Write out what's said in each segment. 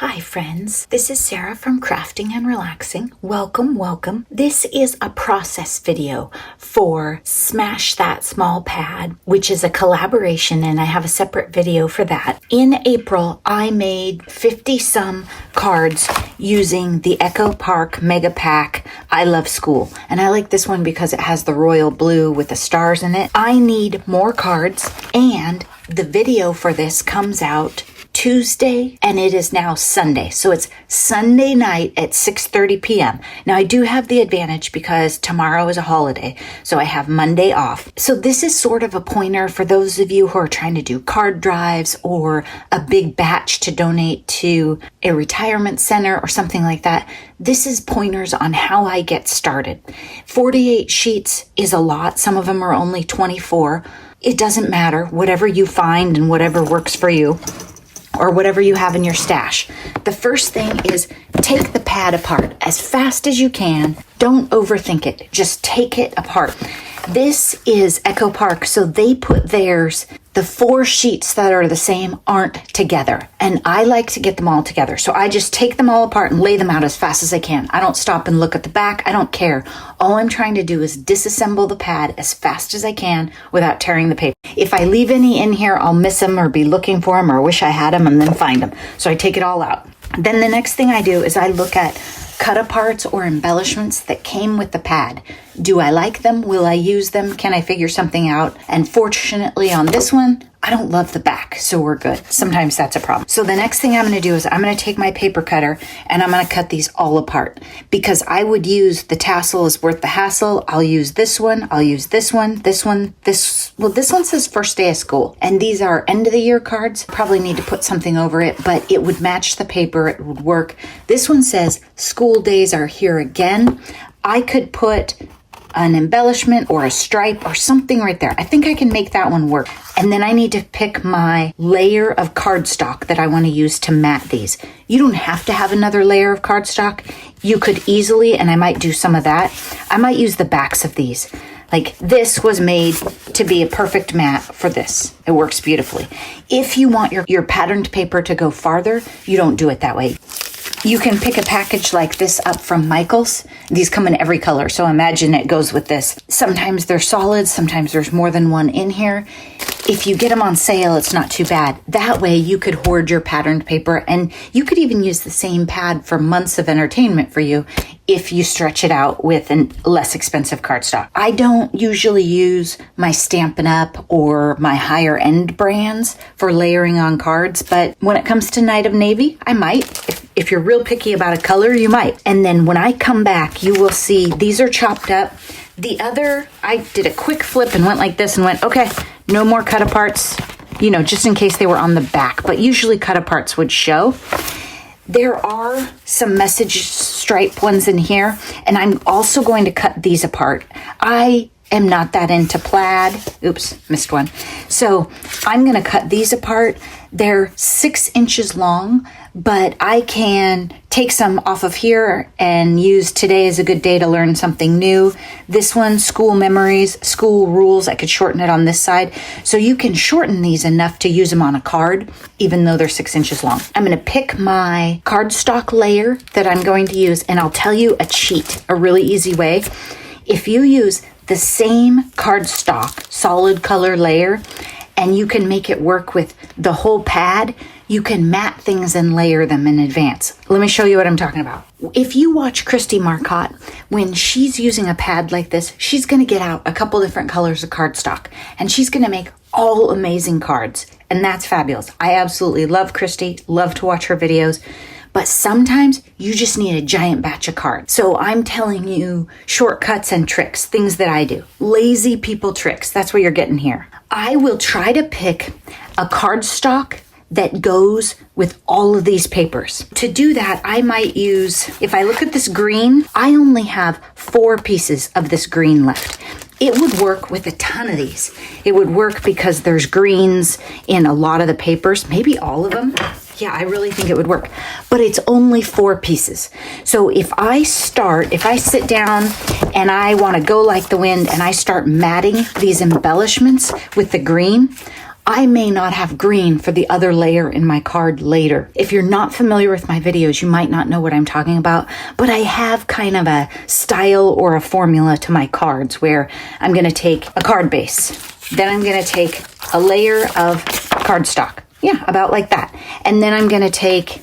Hi friends, this is Sarah from Crafting and Relaxing. Welcome. This is a process video for Smash That Small Pad, which is a collaboration, and I have a separate video for that. In April, I made 50-some cards using the Echo Park Mega Pack I Love School. And I like this one because it has the royal blue with the stars in it. I need more cards, and the video for this comes out Tuesday, and it is now Sunday. So it's Sunday night at 6:30 p.m. Now I do have the advantage because tomorrow is a holiday, so I have Monday off. So this is sort of a pointer for those of you who are trying to do card drives or a big batch to donate to a retirement center or something like that. This is pointers on how I get started. 48 sheets is a lot. Some of them are only 24. It doesn't matter, whatever you find and whatever works for you, or whatever you have in your stash. The first thing is take the pad apart as fast as you can. Don't overthink it. Just take it apart. This is Echo Park, so they put theirs, the 4 sheets that are the same aren't together. And I like to get them all together. So I just take them all apart and lay them out as fast as I can. I don't stop and look at the back. I don't care. All I'm trying to do is disassemble the pad as fast as I can without tearing the paper. If I leave any in here, I'll miss them or be looking for them or wish I had them and then find them. So I take it all out. Then the next thing I do is I look at cut-aparts or embellishments that came with the pad. Do I like them? Will I use them? Can I figure something out? And fortunately on this one, I don't love the back, so we're good. Sometimes that's a problem. So the next thing I'm going to do is I'm going to take my paper cutter and I'm going to cut these all apart because I would use the tassel is worth the hassle. I'll use this one. I'll use this one, this one, this. Well, this one says first day of school and these are end of the year cards. Probably need to put something over it, but it would match the paper. It would work. This one says school days are here again. I could put an embellishment or a stripe or something right there. I think I can make that one work. And then I need to pick my layer of cardstock that I want to use to mat these. You don't have to have another layer of cardstock. You could easily, and I might do some of that. I might use the backs of these. Like this was made to be a perfect mat for this. It works beautifully. If you want your patterned paper to go farther, you don't do it that way. You can pick a package like this up from Michael's. These come in every color, so imagine it goes with this. Sometimes they're solid, sometimes there's more than one in here. If you get them on sale, it's not too bad. That way you could hoard your patterned paper, and you could even use the same pad for months of entertainment for you if you stretch it out with a less expensive cardstock. I don't usually use my Stampin' Up! Or my higher end brands for layering on cards, but when it comes to Night of Navy, I might. If you're real picky about a color, you might. And then when I come back, you will see these are chopped up. The other, I did a quick flip and went like this and went, okay, no more cut aparts, just in case they were on the back, but usually cut aparts would show. There are some message stripe ones in here, and I'm also going to cut these apart. I am not that into plaid. Oops, missed one. So I'm going to cut these apart. They're 6 inches long, but I can take some off of here and use today as a good day to learn something new. This one, school memories, school rules. I could shorten it on this side. So you can shorten these enough to use them on a card, even though they're 6 inches long. I'm going to pick my cardstock layer that I'm going to use, and I'll tell you a cheat, a really easy way. If you use the same cardstock solid color layer and you can make it work with the whole pad, you can mat things and layer them in advance. Let me show you what I'm talking about. If you watch Christy Marcotte, when she's using a pad like this, she's going to get out a couple different colors of cardstock and she's going to make all amazing cards. And that's fabulous. I absolutely love Christy, love to watch her videos. But sometimes you just need a giant batch of cards. So I'm telling you shortcuts and tricks, things that I do. Lazy people tricks, that's what you're getting here. I will try to pick a cardstock that goes with all of these papers. To do that, I might use, if I look at this green, I only have 4 pieces of this green left. It would work with a ton of these. It would work because there's greens in a lot of the papers, maybe all of them. Yeah, I really think it would work, but it's only 4 pieces. So if I sit down and I want to go like the wind and I start matting these embellishments with the green, I may not have green for the other layer in my card later. If you're not familiar with my videos, you might not know what I'm talking about, but I have kind of a style or a formula to my cards where I'm going to take a card base. Then I'm going to take a layer of cardstock. Yeah, about like that. And then I'm going to take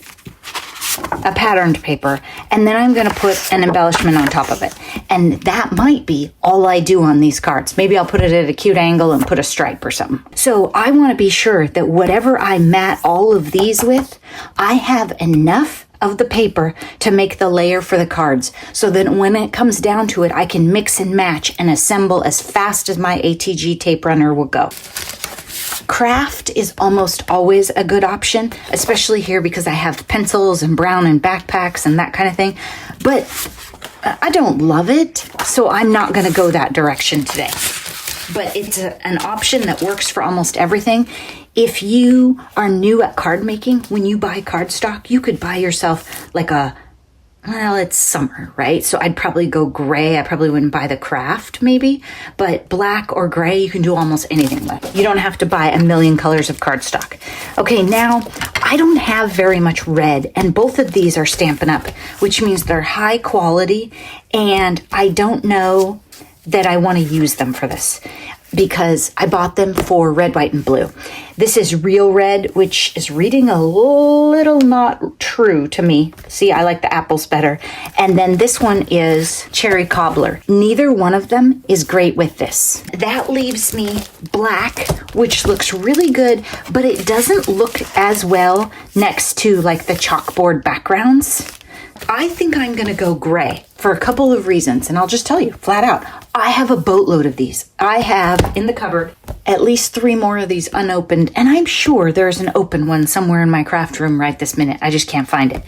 a patterned paper, and then I'm going to put an embellishment on top of it. And that might be all I do on these cards. Maybe I'll put it at a cute angle and put a stripe or something. So I want to be sure that whatever I mat all of these with, I have enough of the paper to make the layer for the cards, so that when it comes down to it, I can mix and match and assemble as fast as my ATG tape runner will go. Craft is almost always a good option, especially here because I have pencils and brown and backpacks and that kind of thing. But I don't love it, so I'm not going to go that direction today. But it's an option that works for almost everything. If you are new at card making, when you buy cardstock, you could buy yourself like well, it's summer, right? So I'd probably go gray. I probably wouldn't buy the craft maybe, but black or gray, you can do almost anything with. You don't have to buy a million colors of cardstock. Okay, now I don't have very much red, and both of these are Stampin' Up, which means they're high quality, and I don't know that I want to use them for this because I bought them for red, white, and blue. This is real red, which is reading a little not true to me. See, I like the apples better. And then this one is cherry cobbler. Neither one of them is great with this. That leaves me black, which looks really good, but it doesn't look as well next to like the chalkboard backgrounds. I think I'm going to go gray for a couple of reasons, and I'll just tell you flat out. I have a boatload of these. I have in the cupboard at least 3 more of these unopened, and I'm sure there's an open one somewhere in my craft room right this minute. I just can't find it.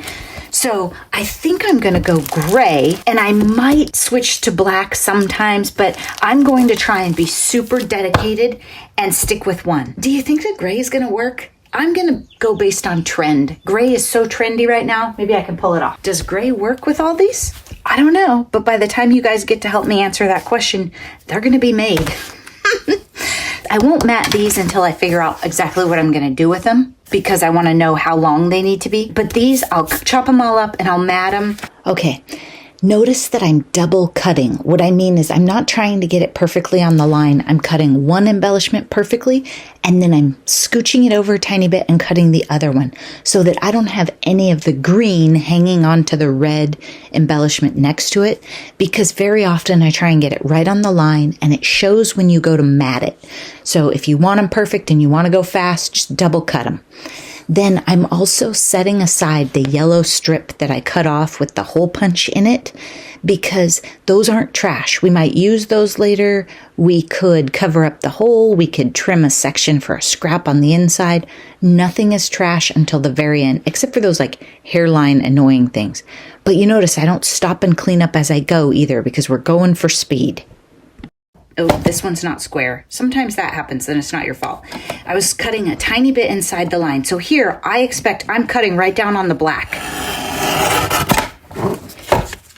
So I think I'm going to go gray, and I might switch to black sometimes, but I'm going to try and be super dedicated and stick with one. Do you think that gray is going to work? I'm going to go based on trend. Gray is so trendy right now. Maybe I can pull it off. Does gray work with all these? I don't know. But by the time you guys get to help me answer that question, they're going to be made. I won't mat these until I figure out exactly what I'm going to do with them, because I want to know how long they need to be. But these, I'll chop them all up and I'll mat them. Okay. Notice that I'm double cutting. What I mean is I'm not trying to get it perfectly on the line. I'm cutting one embellishment perfectly, and then I'm scooching it over a tiny bit and cutting the other one so that I don't have any of the green hanging onto the red embellishment next to it, because very often I try and get it right on the line and it shows when you go to mat it. So if you want them perfect and you want to go fast, just double cut them. Then I'm also setting aside the yellow strip that I cut off with the hole punch in it, because those aren't trash. We might use those later. We could cover up the hole. We could trim a section for a scrap on the inside. Nothing is trash until the very end, except for those like hairline annoying things. But you notice I don't stop and clean up as I go either, because we're going for speed. Oh, this one's not square. Sometimes that happens, then it's not your fault. I was cutting a tiny bit inside the line. So here, I'm cutting right down on the black.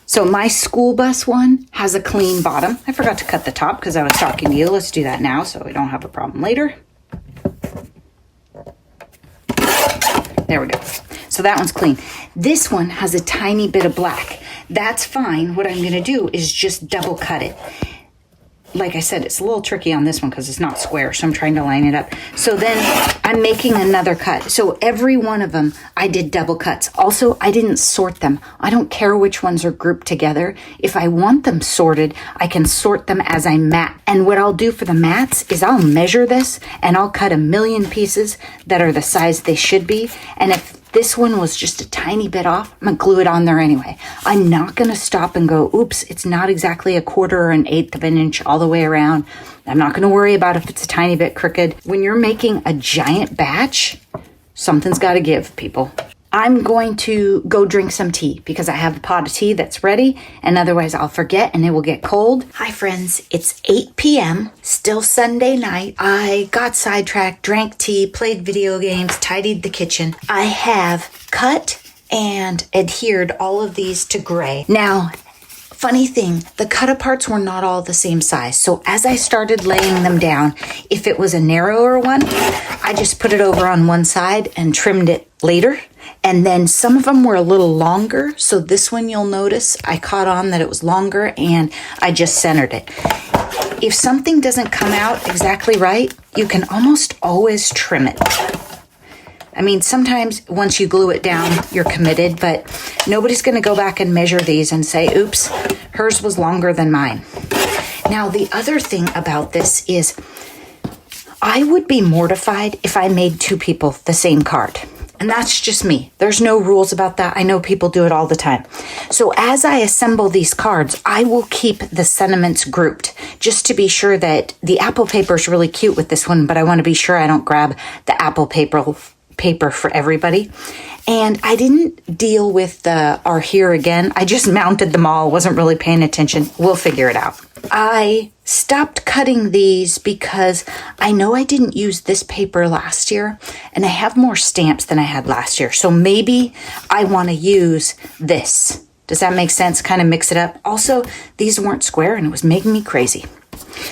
So my school bus one has a clean bottom. I forgot to cut the top because I was talking to you. Let's do that now so we don't have a problem later. There we go. So that one's clean. This one has a tiny bit of black. That's fine. What I'm going to do is just double cut it. Like I said, it's a little tricky on this one because it's not square, so I'm trying to line it up. So then I'm making another cut. So every one of them, I did double cuts. Also, I didn't sort them. I don't care which ones are grouped together. If I want them sorted, I can sort them as I mat. And what I'll do for the mats is I'll measure this and I'll cut 1,000,000 pieces that are the size they should be. And if this one was just a tiny bit off, I'm going to glue it on there anyway. I'm not going to stop and go, oops, it's not exactly 1/4 or 1/8 of an inch all the way around. I'm not going to worry about if it's a tiny bit crooked. When you're making a giant batch, something's got to give, people. I'm going to go drink some tea because I have a pot of tea that's ready, and otherwise I'll forget and it will get cold. Hi friends, it's 8 p.m., still Sunday night. I got sidetracked, drank tea, played video games, tidied the kitchen. I have cut and adhered all of these to gray. Now, Funny thing, the cut aparts were not all the same size. So as I started laying them down, if it was a narrower one, I just put it over on one side and trimmed it later. And then some of them were a little longer. So this one you'll notice I caught on that it was longer and I just centered it. If something doesn't come out exactly right, you can almost always trim it. I mean, sometimes once you glue it down, you're committed, but nobody's going to go back and measure these and say, oops, hers was longer than mine. Now, the other thing about this is I would be mortified if I made two people the same card. And that's just me. There's no rules about that. I know people do it all the time. So as I assemble these cards, I will keep the sentiments grouped just to be sure that the apple paper is really cute with this one, but I want to be sure I don't grab the apple paper for everybody. And I didn't deal with the "are here again." I just mounted them all, wasn't really paying attention. We'll figure it out. I stopped cutting these because I know I didn't use this paper last year and I have more stamps than I had last year. So maybe I want to use this. Does that make sense? Kind of mix it up. Also, these weren't square and it was making me crazy.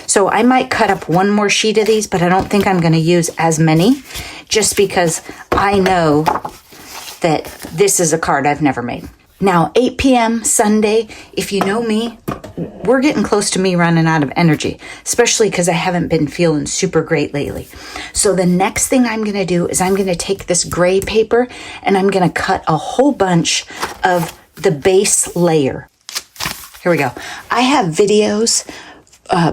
So I might cut up one more sheet of these, but I don't think I'm going to use as many just because I know that this is a card I've never made. Now, 8 p.m. Sunday, if you know me, we're getting close to me running out of energy, especially because I haven't been feeling super great lately. So the next thing I'm going to do is I'm going to take this gray paper and I'm going to cut a whole bunch of the base layer. Here we go. I have videos,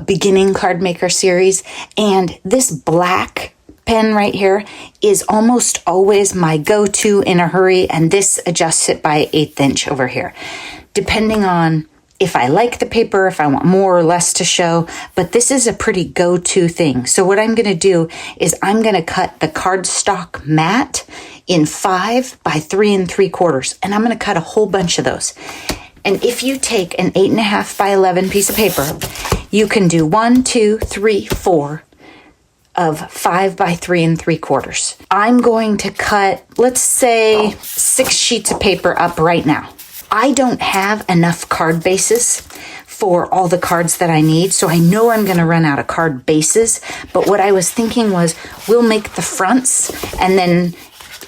beginning card maker series, and this black pen right here is almost always my go-to in a hurry, and this adjusts it by 1/8 inch over here, depending on if I like the paper, if I want more or less to show, but this is a pretty go-to thing. So what I'm going to do is I'm going to cut the cardstock mat in 5 by 3 3/4, and I'm going to cut a whole bunch of those. And if you take an 8.5 by 11 piece of paper, you can do 1, 2, 3, 4 of 5 by 3 3/4. I'm going to cut, let's say, 6 sheets of paper up right now. I don't have enough card bases for all the cards that I need, so I know I'm going to run out of card bases. But what I was thinking was we'll make the fronts, and then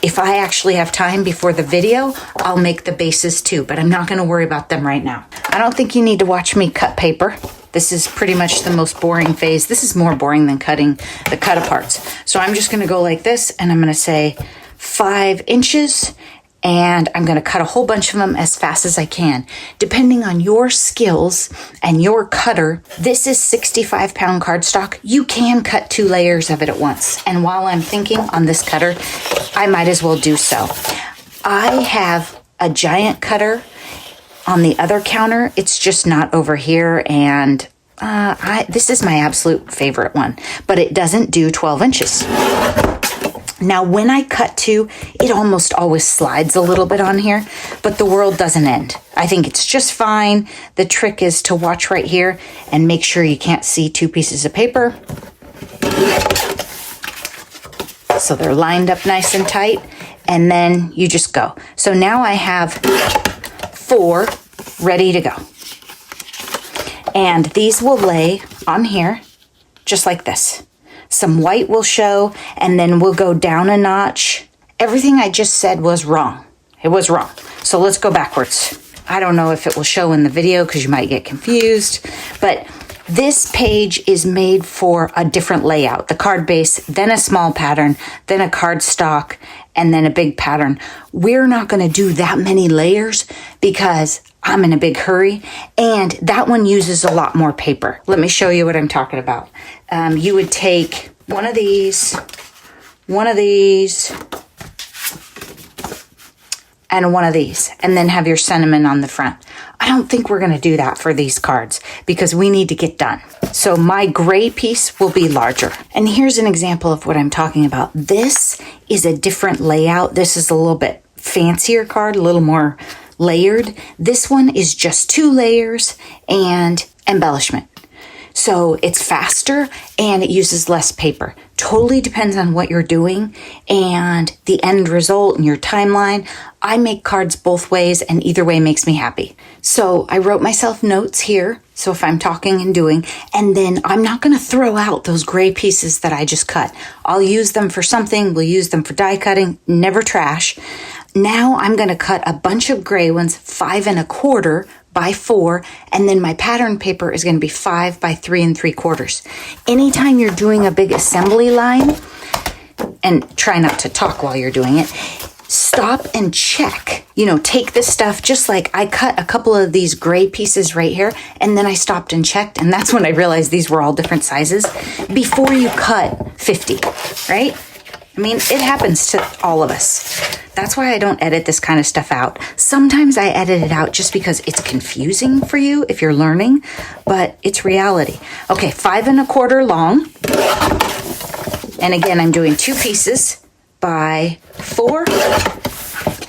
if I actually have time before the video, I'll make the bases too, but I'm not going to worry about them right now. I don't think you need to watch me cut paper. This is pretty much the most boring phase. This is more boring than cutting the cut aparts. So I'm just going to go like this, and I'm going to say 5 inches, and I'm going to cut a whole bunch of them as fast as I can. Depending on your skills and your cutter, this is 65-pound cardstock. You can cut 2 layers of it at once. And while I'm thinking on this cutter, I might as well do so. I have a giant cutter on the other counter. It's just not over here, and this is my absolute favorite one, but it doesn't do 12 inches. Now, when I cut 2, it almost always slides a little bit on here, but the world doesn't end. I think it's just fine. The trick is to watch right here and make sure you can't see 2 pieces of paper. So they're lined up nice and tight, and then you just go. So now I have 4 ready to go. And these will lay on here just like this. Some white will show, and then we'll go down a notch. Everything I just said was wrong. It was wrong. So let's go backwards. I don't know if it will show in the video because you might get confused, but this page is made for a different layout. The card base, then a small pattern, then a cardstock, and then a big pattern. We're not going to do that many layers because I'm in a big hurry, and that one uses a lot more paper. Let me show you what I'm talking about. You would take one of these, and one of these, and then have your sentiment on the front. I don't think we're going to do that for these cards because we need to get done. So my gray piece will be larger. And here's an example of what I'm talking about. This is a different layout. This is a little bit fancier card, a little more layered. This one is just 2 layers and embellishment. So it's faster and it uses less paper. Totally depends on what you're doing and the end result and your timeline. I make cards both ways and either way makes me happy. So I wrote myself notes here. So if I'm talking and doing, and then I'm not going to throw out those gray pieces that I just cut. I'll use them for something. We'll use them for die cutting, never trash. Now I'm going to cut a bunch of gray ones, 5 1/4 by 4, and then my pattern paper is going to be 5 by 3 3/4. Anytime you're doing a big assembly line, and try not to talk while you're doing it, stop and check. Take this stuff, just like I cut a couple of these gray pieces right here, and then I stopped and checked, and that's when I realized these were all different sizes before you cut 50, right? I mean, it happens to all of us. That's why I don't edit this kind of stuff out. Sometimes I edit it out just because it's confusing for you if you're learning, but it's reality. Okay, 5 1/4 long. And again, I'm doing 2 pieces by 4,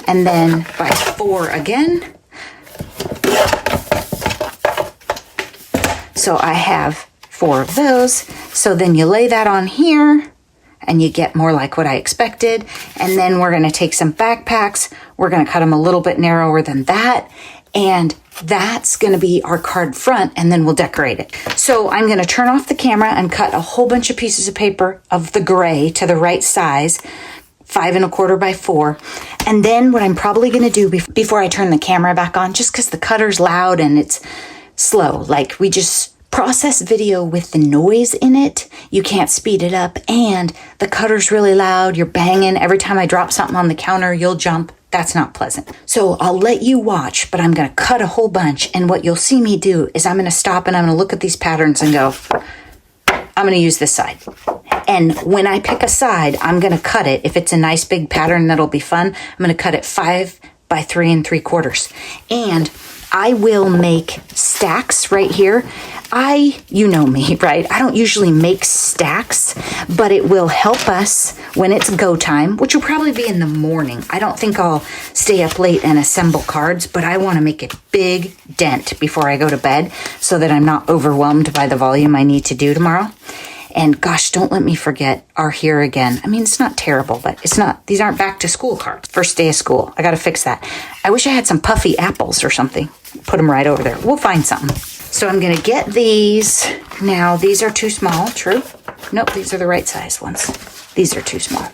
and then by 4 again. So I have 4 of those. So then you lay that on here, and you get more like what I expected. And then we're going to take some backpacks. We're going to cut them a little bit narrower than that. And that's going to be our card front, and then we'll decorate it. So I'm going to turn off the camera and cut a whole bunch of pieces of paper of the gray to the right size, 5 1/4 by 4. And then what I'm probably going to do before I turn the camera back on, just because the cutter's loud and it's slow, like we just process video with the noise in it. You can't speed it up, and the cutter's really loud. You're banging. Every time I drop something on the counter, you'll jump. That's not pleasant. So I'll let you watch, but I'm going to cut a whole bunch. And what you'll see me do is I'm going to stop and I'm going to look at these patterns and go, I'm going to use this side. And when I pick a side, I'm going to cut it. If it's a nice big pattern that'll be fun, I'm going to cut it 5 by 3 3/4. And I will make stacks right here. You know me, right? I don't usually make stacks, but it will help us when it's go time, which will probably be in the morning. I don't think I'll stay up late and assemble cards, but I want to make a big dent before I go to bed so that I'm not overwhelmed by the volume I need to do tomorrow. And gosh, don't let me forget our here again. I mean, it's not terrible, but it's not, these aren't back to school cards. First day of school. I got to fix that. I wish I had some puffy apples or something. Put them right over there. We'll find something. So I'm going to get these. Now, these are too small. True. Nope, these are the right size ones. These are too small.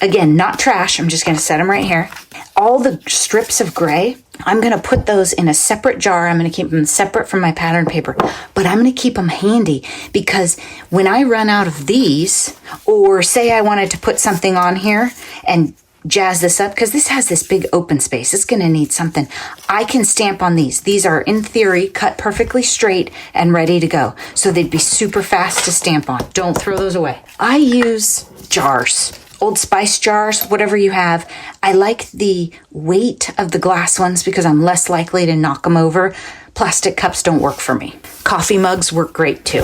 Again, not trash. I'm just going to set them right here. All the strips of gray, I'm going to put those in a separate jar. I'm going to keep them separate from my pattern paper, but I'm going to keep them handy because when I run out of these, or say I wanted to put something on here and jazz this up, because this has this big open space, it's going to need something. I can stamp on these. These are, in theory, cut perfectly straight and ready to go. So they'd be super fast to stamp on. Don't throw those away. I use jars. Old Spice jars, whatever you have. I like the weight of the glass ones because I'm less likely to knock them over. Plastic cups don't work for me. Coffee mugs work great too.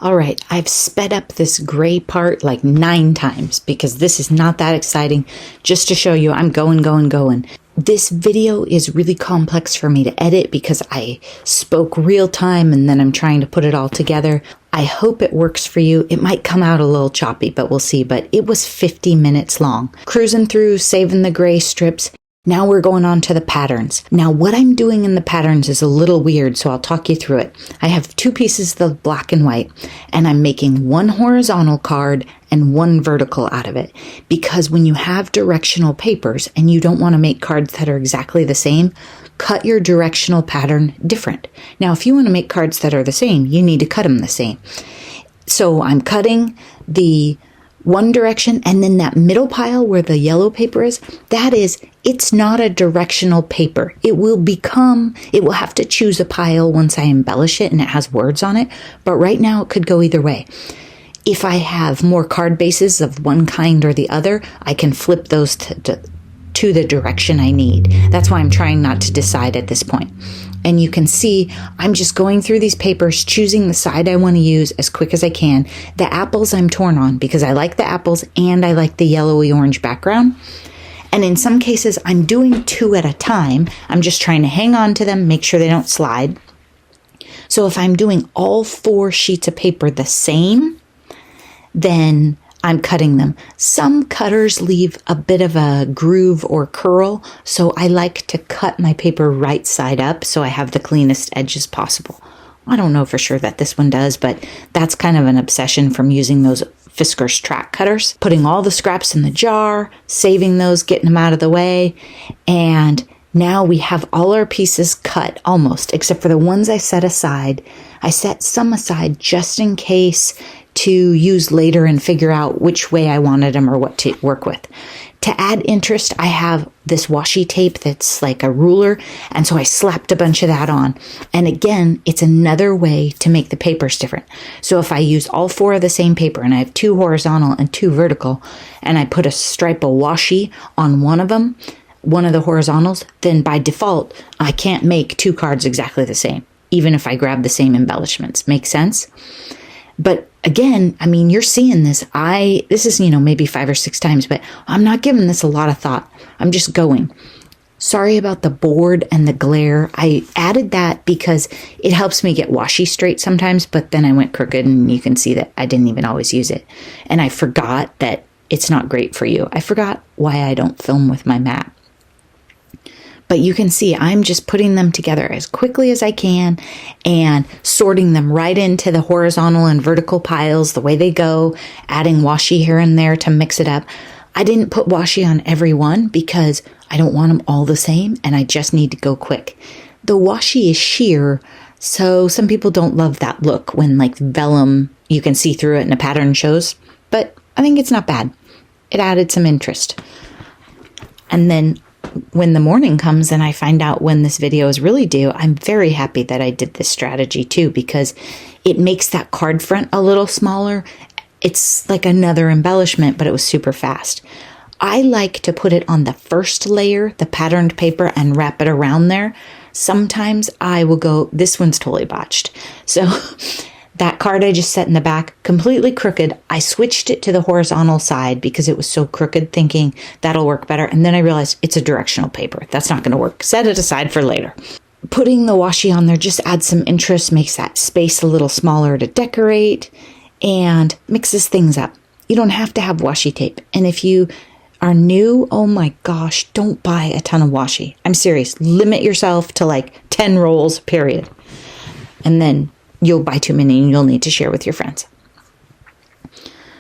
All right, I've sped up this gray part like 9 times because this is not that exciting. Just to show you, I'm going. This video is really complex for me to edit because I spoke real time and then I'm trying to put it all together. I hope it works for you. It might come out a little choppy, but we'll see. But it was 50 minutes long. Cruising through, saving the gray strips. Now we're going on to the patterns. Now what I'm doing in the patterns is a little weird, so I'll talk you through it. I have 2 pieces of black and white, and I'm making 1 horizontal card and 1 vertical out of it. Because when you have directional papers and you don't want to make cards that are exactly the same, cut your directional pattern different. Now, if you want to make cards that are the same, you need to cut them the same. So I'm cutting the one direction, and then that middle pile where the yellow paper is, it's not a directional paper. It will have to choose a pile once I embellish it and it has words on it, but right now it could go either way. If I have more card bases of one kind or the other, I can flip those to the direction I need. That's why I'm trying not to decide at this point. And you can see I'm just going through these papers, choosing the side I want to use as quick as I can. The apples I'm torn on because I like the apples and I like the yellowy orange background. And in some cases, I'm doing 2 at a time. I'm just trying to hang on to them, make sure they don't slide. So if I'm doing all 4 sheets of paper the same, then I'm cutting them. Some cutters leave a bit of a groove or curl, so I like to cut my paper right side up so I have the cleanest edges possible. I don't know for sure that this one does, but that's kind of an obsession from using those Fiskars track cutters. Putting all the scraps in the jar, saving those, getting them out of the way, and now we have all our pieces cut almost, except for the ones I set aside. I set some aside just in case to use later and figure out which way I wanted them or what to work with. To add interest, I have this washi tape that's like a ruler, and so I slapped a bunch of that on. And again, it's another way to make the papers different. So if I use all 4 of the same paper, and I have 2 horizontal and 2 vertical, and I put a stripe of washi on one of them, one of the horizontals, then by default, I can't make 2 cards exactly the same, even if I grab the same embellishments. Make sense? But again, I mean, you're seeing this. This is, maybe 5 or 6 times, but I'm not giving this a lot of thought. I'm just going. Sorry about the board and the glare. I added that because it helps me get washi straight sometimes, but then I went crooked and you can see that I didn't even always use it. And I forgot that it's not great for you. I forgot why I don't film with my mat. But you can see I'm just putting them together as quickly as I can and sorting them right into the horizontal and vertical piles the way they go, adding washi here and there to mix it up. I didn't put washi on every one because I don't want them all the same and I just need to go quick. The washi is sheer, so some people don't love that look when like vellum, you can see through it and a pattern shows, but I think it's not bad. It added some interest. And then when the morning comes and I find out when this video is really due, I'm very happy that I did this strategy too, because it makes that card front a little smaller. It's like another embellishment, but it was super fast. I like to put it on the first layer, the patterned paper, and wrap it around there. Sometimes I will go, this one's totally botched. So that card I just set in the back, completely crooked. I switched it to the horizontal side because it was so crooked, thinking that'll work better. And then I realized it's a directional paper. That's not going to work. Set it aside for later. Putting the washi on there just adds some interest, makes that space a little smaller to decorate, and mixes things up. You don't have to have washi tape. And if you are new, oh my gosh, don't buy a ton of washi. I'm serious. Limit yourself to like 10 rolls, period. And then you'll buy too many and you'll need to share with your friends.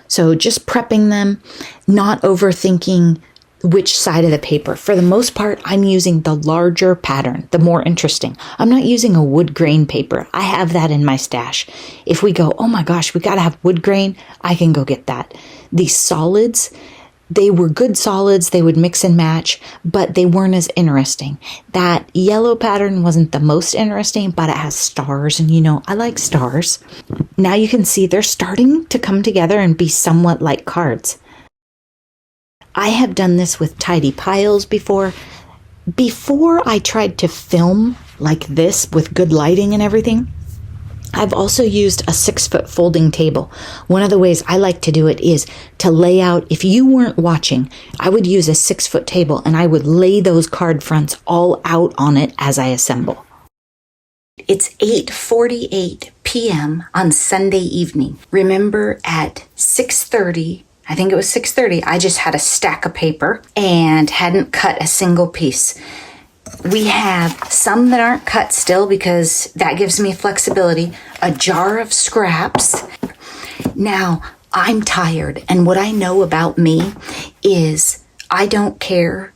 So just prepping them, not overthinking which side of the paper. For the most part, I'm using the larger pattern, the more interesting. I'm not using a wood grain paper. I have that in my stash. If we go, oh my gosh, we got to have wood grain, I can go get that. These solids, they were good solids. They would mix and match, but they weren't as interesting. That yellow pattern wasn't the most interesting, but it has stars, and I like stars. Now you can see they're starting to come together and be somewhat like cards. I have done this with tidy piles before. Before I tried to film like this with good lighting and everything, I've also used a 6-foot folding table. One of the ways I like to do it is to lay out, if you weren't watching, I would use a 6-foot table and I would lay those card fronts all out on it as I assemble. It's 8:48 p.m. on Sunday evening. Remember at 6:30, I think it was 6:30, I just had a stack of paper and hadn't cut a single piece. We have some that aren't cut still because that gives me flexibility. A jar of scraps. Now, I'm tired, and what I know about me is I don't care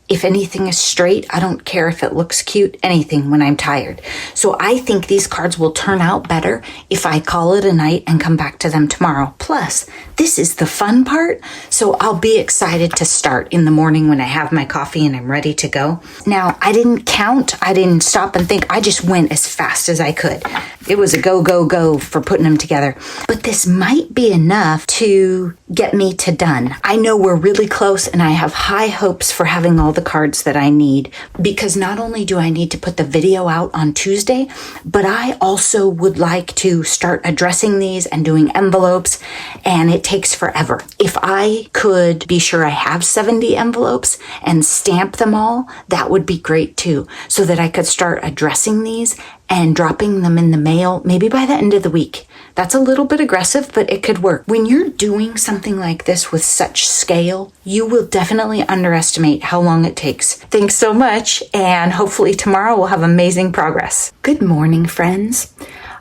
if anything is straight. I don't care if it looks cute, anything when I'm tired. So I think these cards will turn out better if I call it a night and come back to them tomorrow. Plus, this is the fun part, so I'll be excited to start in the morning when I have my coffee and I'm ready to go. Now, I didn't count. I didn't stop and think. I just went as fast as I could. It was a go, go, go for putting them together. But this might be enough to get me to done. I know we're really close, and I have high hopes for having all the cards that I need, because not only do I need to put the video out on Tuesday, but I also would like to start addressing these and doing envelopes, and it takes forever. If I could be sure I have 70 envelopes and stamp them all, that would be great too, so that I could start addressing these and dropping them in the mail maybe by the end of the week. That's a little bit aggressive, but it could work. When you're doing something like this with such scale, you will definitely underestimate how long it takes. Thanks so much, and hopefully tomorrow we'll have amazing progress. Good morning, friends.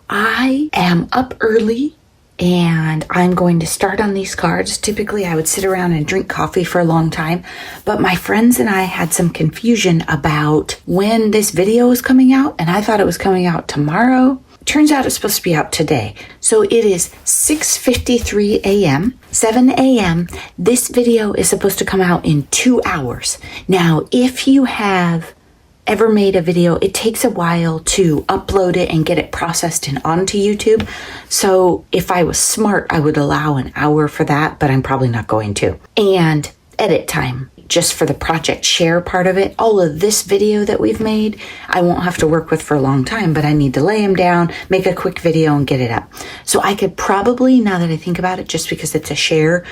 I am up early and I'm going to start on these cards. Typically, I would sit around and drink coffee for a long time, but my friends and I had some confusion about when this video is coming out, and I thought it was coming out tomorrow. Turns out it's supposed to be out today. So it is 6:53 a.m., 7 a.m. This video is supposed to come out in 2 hours. Now, if you have ever made a video, it takes a while to upload it and get it processed and onto YouTube. So if I was smart, I would allow an hour for that, but I'm probably not going to. And edit time, just for the project share part of it. All of this video that we've made, I won't have to work with for a long time, but I need to lay them down, make a quick video and get it up. So I could probably, now that I think about it, just because it's a share,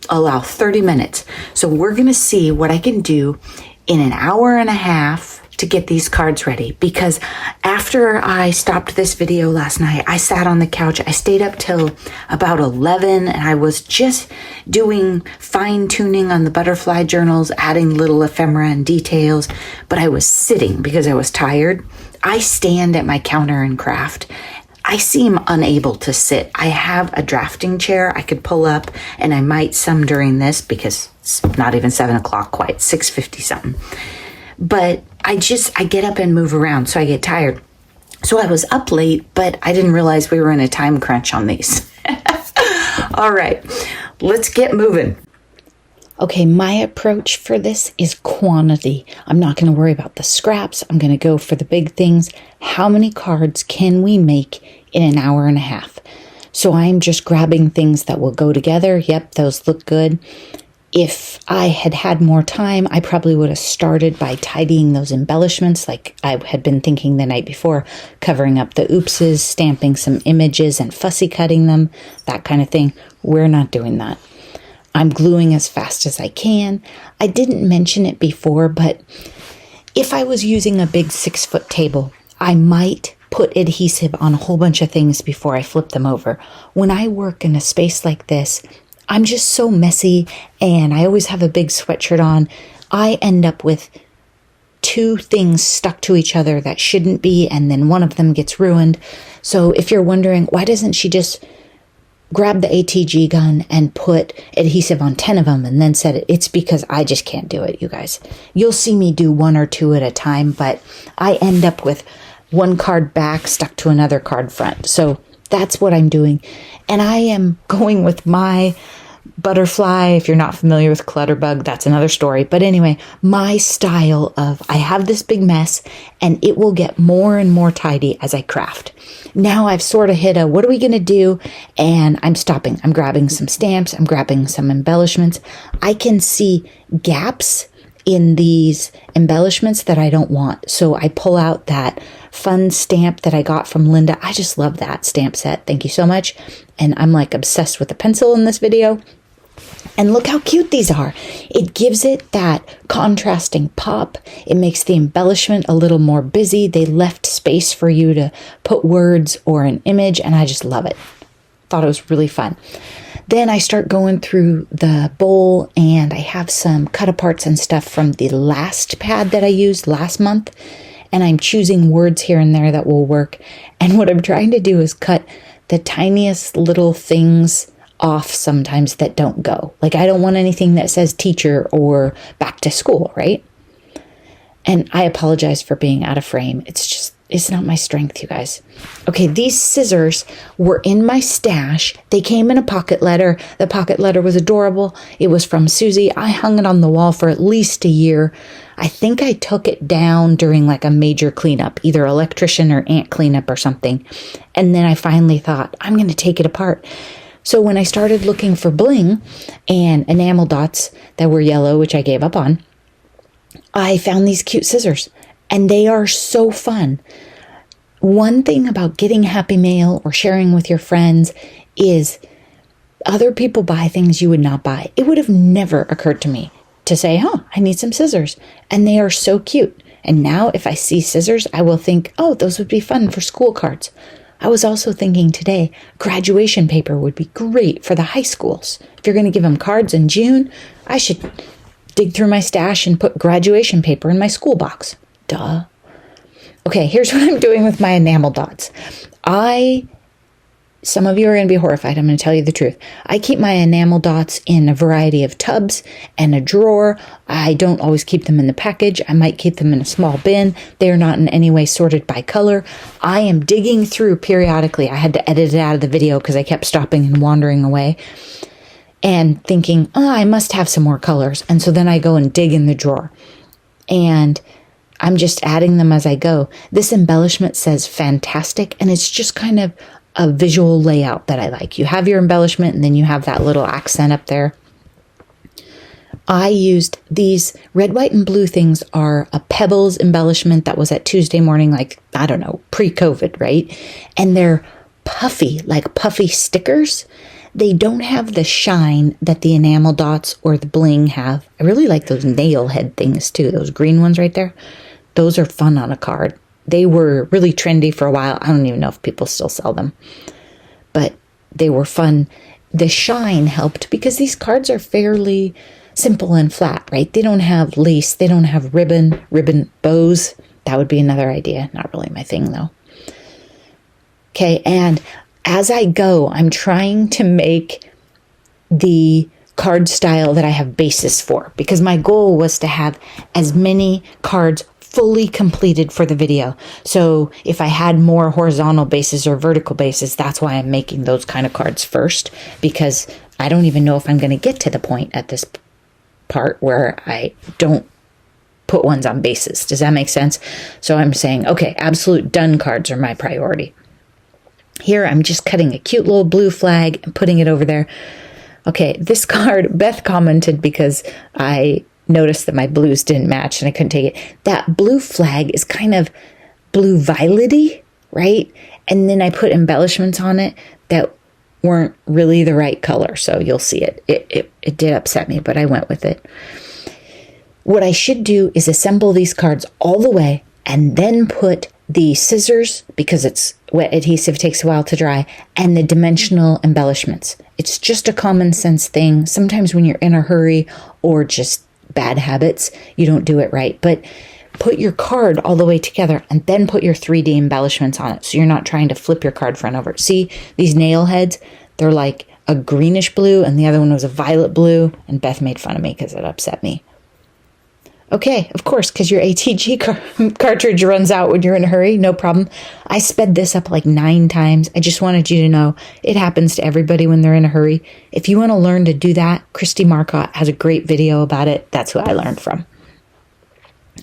allow 30 minutes. So we're gonna see what I can do in an hour and a half to get these cards ready, because after I stopped this video last night, I sat on the couch. I stayed up till about 11 and I was just doing fine tuning on the butterfly journals, adding little ephemera and details, but I was sitting because I was tired. I stand at my counter and craft. I seem unable to sit. I have a drafting chair I could pull up, and I might some during this because it's not even 7 o'clock quite, 6:50 something. But I get up and move around, so I get tired. So I was up late, but I didn't realize we were in a time crunch on these. All right, let's get moving. Okay, my approach for this is quantity. I'm not going to worry about the scraps. I'm going to go for the big things. How many cards can we make in an hour and a half? So I'm just grabbing things that will go together. Yep, those look good. If I had had more time, I probably would have started by tidying those embellishments like I had been thinking the night before, covering up the oopses, stamping some images and fussy cutting them, that kind of thing. We're not doing that. I'm gluing as fast as I can. I didn't mention it before, but if I was using a big 6-foot table, I might put adhesive on a whole bunch of things before I flip them over. When I work in a space like this, I'm just so messy, and I always have a big sweatshirt on. I end up with 2 things stuck to each other that shouldn't be, and then one of them gets ruined. So if you're wondering, why doesn't she just grab the ATG gun and put adhesive on 10 of them and then set it? It's because I just can't do it, you guys. You'll see me do 1 or 2 at a time, but I end up with 1 card back stuck to another card front. So that's what I'm doing. And I am going with my butterfly. If you're not familiar with Clutterbug, that's another story. But anyway, my style of, I have this big mess and it will get more and more tidy as I craft. Now I've sort of hit a, what are we going to do? And I'm stopping. I'm grabbing some stamps. I'm grabbing some embellishments. I can see gaps in these embellishments that I don't want. So I pull out that fun stamp that I got from Linda. I just love that stamp set. Thank you so much. And I'm like obsessed with the pencil in this video. And look how cute these are. It gives it that contrasting pop. It makes the embellishment a little more busy. They left space for you to put words or an image, and I just love it. Thought it was really fun. Then I start going through the bowl, and I have some cut aparts and stuff from the last pad that I used last month, and I'm choosing words here and there that will work. And what I'm trying to do is cut the tiniest little things off sometimes that don't go. Like I don't want anything that says teacher or back to school, right? And I apologize for being out of frame. It's not my strength, you guys. Okay, these scissors were in my stash. They came in a pocket letter. The pocket letter was adorable. It was from Susie. I hung it on the wall for at least a year. I think I took it down during like a major cleanup, either electrician or ant cleanup or something. And then I finally thought, I'm going to take it apart. So when I started looking for bling and enamel dots that were yellow, which I gave up on, I found these cute scissors. And they are so fun. One thing about getting happy mail or sharing with your friends is other people buy things you would not buy. It would have never occurred to me to say, I need some scissors. And they are so cute. And now if I see scissors, I will think, oh, those would be fun for school cards. I was also thinking today, graduation paper would be great for the high schools. If you're going to give them cards in June, I should dig through my stash and put graduation paper in my school box. Duh. Okay, here's what I'm doing with my enamel dots. Some of you are going to be horrified. I'm going to tell you the truth. I keep my enamel dots in a variety of tubs and a drawer. I don't always keep them in the package. I might keep them in a small bin. They are not in any way sorted by color. I am digging through periodically. I had to edit it out of the video because I kept stopping and wandering away and thinking, oh, I must have some more colors. And so then I go and dig in the drawer. And I'm just adding them as I go. This embellishment says fantastic, and it's just kind of a visual layout that I like. You have your embellishment, and then you have that little accent up there. I used these red, white, and blue things are a Pebbles embellishment that was at Tuesday morning, like, I don't know, pre-COVID, right? And they're puffy, like puffy stickers. They don't have the shine that the enamel dots or the bling have. I really like those nail head things too, those green ones right there. Those are fun on a card. They were really trendy for a while. I don't even know if people still sell them, but they were fun. The shine helped because these cards are fairly simple and flat, right? They don't have lace. They don't have ribbon bows. That would be another idea. Not really my thing though. Okay. And as I go, I'm trying to make the card style that I have basis for, because my goal was to have as many cards fully completed for the video. So if I had more horizontal bases or vertical bases, that's why I'm making those kind of cards first, because I don't even know if I'm going to get to the point at this part where I don't put ones on bases. Does that make sense? So I'm saying, okay, absolute done cards are my priority. Here I'm just cutting a cute little blue flag and putting it over there. Okay, this card, Beth commented because I noticed that my blues didn't match and I couldn't take it. That blue flag is kind of blue violety, right? And then I put embellishments on it that weren't really the right color. So you'll see it. It did upset me, but I went with it. What I should do is assemble these cards all the way and then put the scissors, because it's wet adhesive, takes a while to dry, and the dimensional embellishments. It's just a common sense thing. Sometimes when you're in a hurry or just bad habits, you don't do it right. But put your card all the way together and then put your 3D embellishments on it, so you're not trying to flip your card front over. See these nail heads? They're like a greenish blue, and the other one was a violet blue, and Beth made fun of me because it upset me. Okay, of course, because your ATG cartridge runs out when you're in a hurry. No problem. I sped this up like 9 times. I just wanted you to know it happens to everybody when they're in a hurry. If you want to learn to do that, Christy Marcotte has a great video about it. That's who I learned from.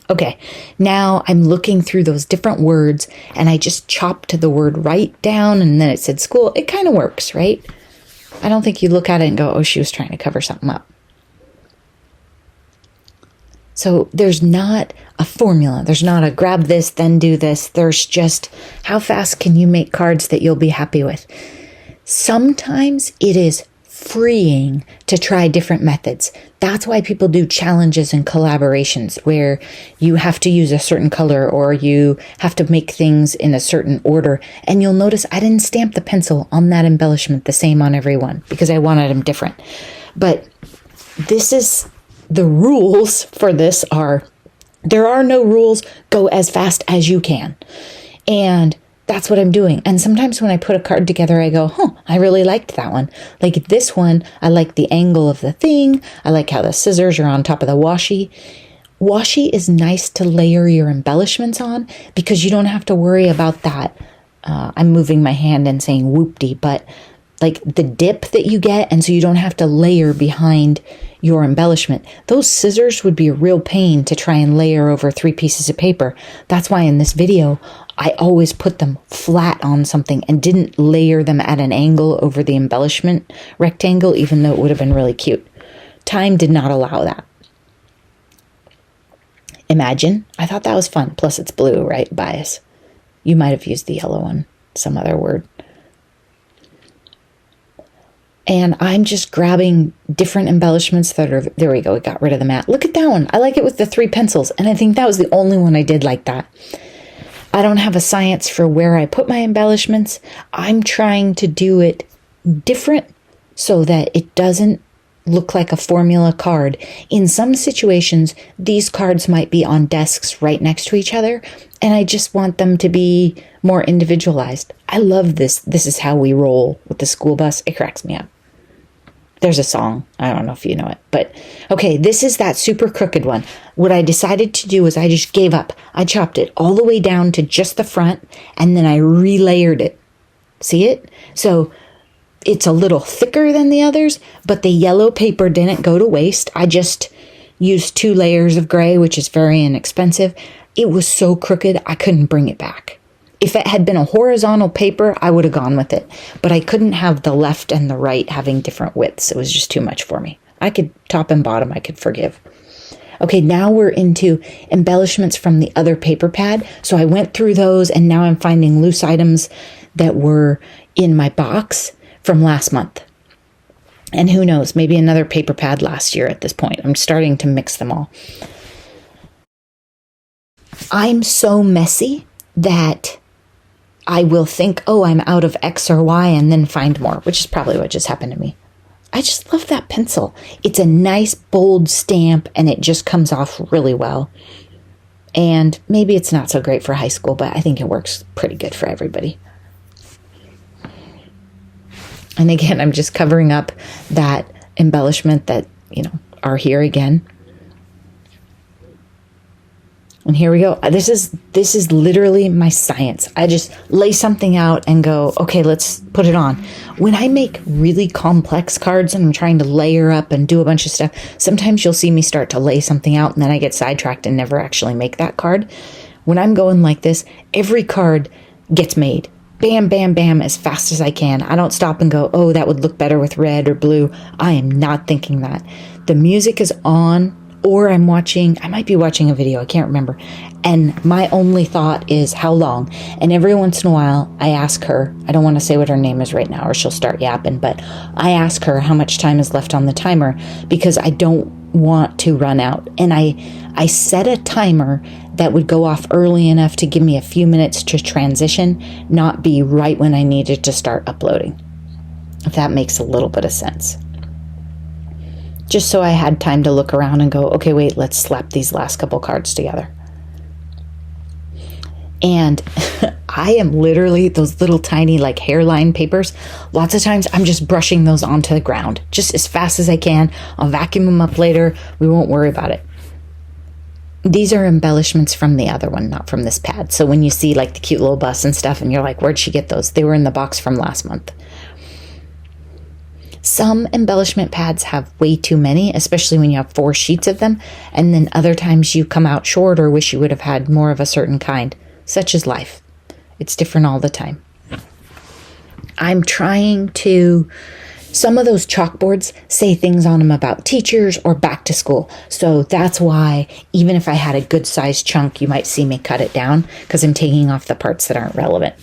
Okay, now I'm looking through those different words, and I just chopped the word right down, and then it said school. It kind of works, right? I don't think you look at it and go, oh, she was trying to cover something up. So there's not a formula. There's not a grab this, then do this. There's just how fast can you make cards that you'll be happy with. Sometimes it is freeing to try different methods. That's why people do challenges and collaborations where you have to use a certain color or you have to make things in a certain order. And you'll notice I didn't stamp the pencil on that embellishment the same on every one because I wanted them different. But this is... the rules for this are, there are no rules, go as fast as you can. And that's what I'm doing. And sometimes when I put a card together, I go, I really liked that one. Like this one, I like the angle of the thing. I like how the scissors are on top of the washi. Washi is nice to layer your embellishments on because you don't have to worry about that. I'm moving my hand and saying whoop-de, but like the dip that you get, and so you don't have to layer behind your embellishment. Those scissors would be a real pain to try and layer over 3 pieces of paper. That's why in this video, I always put them flat on something and didn't layer them at an angle over the embellishment rectangle, even though it would have been really cute. Time did not allow that. Imagine. I thought that was fun. Plus it's blue, right? Bias. You might have used the yellow one, some other word. And I'm just grabbing different embellishments that are, there we go, we got rid of the mat. Look at that one. I like it with the 3 pencils. And I think that was the only one I did like that. I don't have a science for where I put my embellishments. I'm trying to do it different so that it doesn't look like a formula card. In some situations, these cards might be on desks right next to each other, and I just want them to be more individualized. I love this. This is how we roll with the school bus. It cracks me up. There's a song. I don't know if you know it, but okay, this is that super crooked one. What I decided to do is I just gave up. I chopped it all the way down to just the front, and then I relayered it. See it? So it's a little thicker than the others, but the yellow paper didn't go to waste. I just used 2 layers of gray, which is very inexpensive. It was so crooked, I couldn't bring it back. If it had been a horizontal paper, I would have gone with it. But I couldn't have the left and the right having different widths. It was just too much for me. I could top and bottom, I could forgive. Okay, now we're into embellishments from the other paper pad. So I went through those, and now I'm finding loose items that were in my box from last month. And who knows, maybe another paper pad last year at this point. I'm starting to mix them all. I'm so messy that I will think, oh, I'm out of X or Y, and then find more, which is probably what just happened to me. I just love that pencil. It's a nice, bold stamp, and it just comes off really well. And maybe it's not so great for high school, but I think it works pretty good for everybody. And again, I'm just covering up that embellishment that, are here again. And here we go. This is literally my science. I just lay something out and go, okay, let's put it on. When I make really complex cards and I'm trying to layer up and do a bunch of stuff, sometimes you'll see me start to lay something out and then I get sidetracked and never actually make that card. When I'm going like this, every card gets made. Bam, bam, bam, as fast as I can. I don't stop and go, oh, that would look better with red or blue. I am not thinking that. The music is on, or I might be watching a video, I can't remember. And my only thought is how long. And every once in a while, I ask her, I don't want to say what her name is right now, or she'll start yapping, but I ask her how much time is left on the timer because I don't want to run out. And I set a timer that would go off early enough to give me a few minutes to transition, not be right when I needed to start uploading. If that makes a little bit of sense. Just so I had time to look around and go, okay, wait, let's slap these last couple cards together. And I am literally those little tiny like hairline papers. Lots of times I'm just brushing those onto the ground just as fast as I can. I'll vacuum them up later. We won't worry about it. These are embellishments from the other one, not from this pad. So when you see like the cute little bus and stuff and you're like, where'd she get those? They were in the box from last month. Some embellishment pads have way too many, especially when you have 4 sheets of them. And then other times you come out short or wish you would have had more of a certain kind. Such is life. It's different all the time. I'm trying to, some of those chalkboards say things on them about teachers or back to school. So that's why even if I had a good sized chunk, you might see me cut it down because I'm taking off the parts that aren't relevant.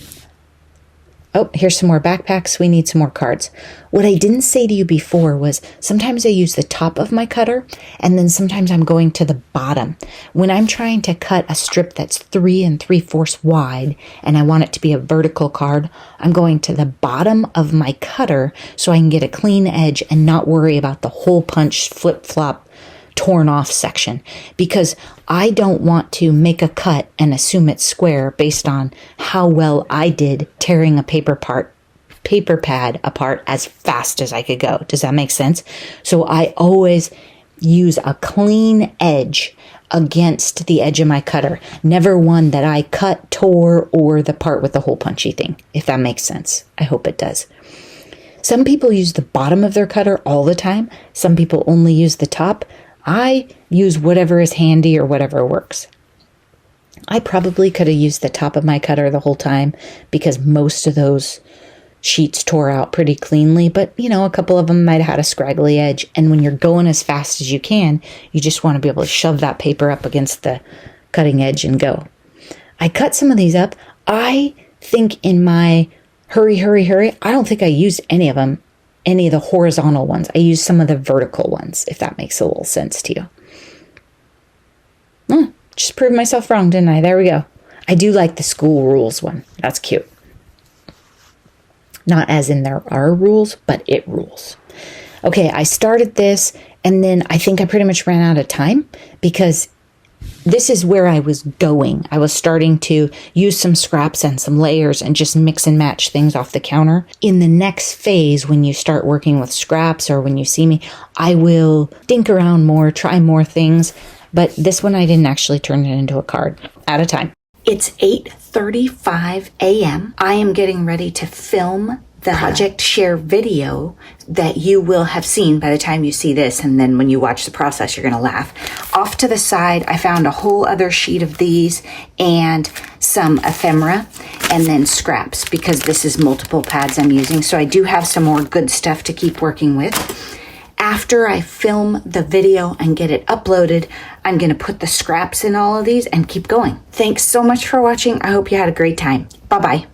Oh, here's some more backpacks. We need some more cards. What I didn't say to you before was sometimes I use the top of my cutter and then sometimes I'm going to the bottom. When I'm trying to cut a strip that's 3 3/4 wide and I want it to be a vertical card, I'm going to the bottom of my cutter so I can get a clean edge and not worry about the hole punch, flip-flop, torn off section, because I don't want to make a cut and assume it's square based on how well I did tearing a paper pad apart as fast as I could go. Does that make sense? So I always use a clean edge against the edge of my cutter, never one that I cut, tore, or the part with the hole punchy thing, if that makes sense. I hope it does. Some people use the bottom of their cutter all the time. Some people only use the top. I use whatever is handy or whatever works. I probably could have used the top of my cutter the whole time because most of those sheets tore out pretty cleanly, but a couple of them might have had a scraggly edge. And when you're going as fast as you can, you just want to be able to shove that paper up against the cutting edge and go. I cut some of these up. I think in my hurry, I don't think I used any of them. any of the horizontal ones. I use some of the vertical ones, if that makes a little sense to you. Just proved myself wrong, didn't I? There we go. I do like the school rules one. That's cute. Not as in there are rules, but it rules. Okay, I started this, and then I think I pretty much ran out of time because this is where I was going. I was starting to use some scraps and some layers and just mix and match things off the counter. In the next phase, when you start working with scraps or when you see me, I will think around more, try more things. But this one, I didn't actually turn it into a card. Out of time. It's 8:35 a.m. I am getting ready to film the project share video that you will have seen by the time you see this. And then when you watch the process, you're going to laugh. Off to the side, I found a whole other sheet of these and some ephemera and then scraps because this is multiple pads I'm using. So I do have some more good stuff to keep working with. After I film the video and get it uploaded, I'm going to put the scraps in all of these and keep going. Thanks so much for watching. I hope you had a great time. Bye-bye.